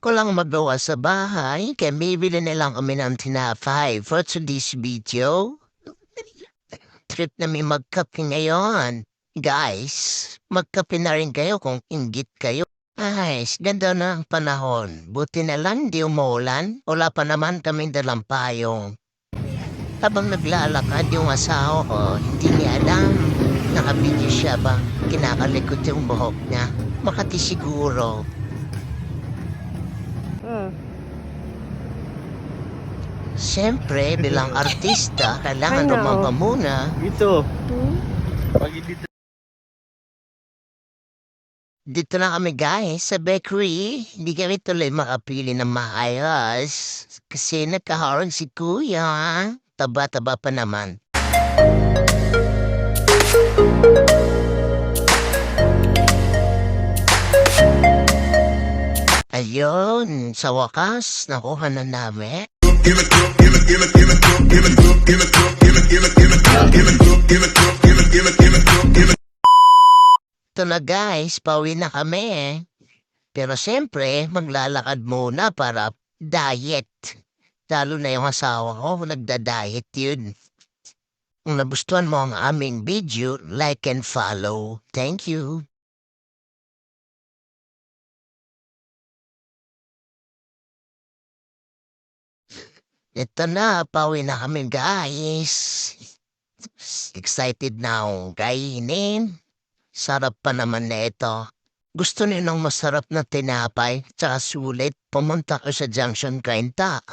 ko lang magawa sa bahay, kaya bibili na lang kami ng tinapay for today's video. Trip namin magkape ngayon. Guys, magkape na rin kayo kung inggit kayo. Ay, ganda na ang panahon. Buti na lang di umuulan. Wala pa naman kaming dalang payong. Habang naglalakad yung asawa ko, hindi niya alam. Nakabidyo siya ba? Kinakalikot yung buhok niya. Makati siguro. Siyempre, bilang artista, kailangan Ano? rumamba muna. Ito. Pag hindi Dito na kami guys, sa bakery. Hindi kami tuloy makapili ng maayos. Kasi nagkaharang si kuya. Taba-taba pa naman. Ayun, sa wakas, nakuha na namin. Ito na guys, pauwi na kami. Pero siyempre, maglalakad muna para diet. Lalo na yung asawa ko, nagda-diet yun. Kung nagustuhan mo ang aming video, like and follow. Thank you. Ito na, pauwi na kami guys. Excited na akong kainin. Sarap pa naman na ito. Gusto niyo ng masarap na tinapay tsaka sulit, pumunta ka sa Junction Kainta.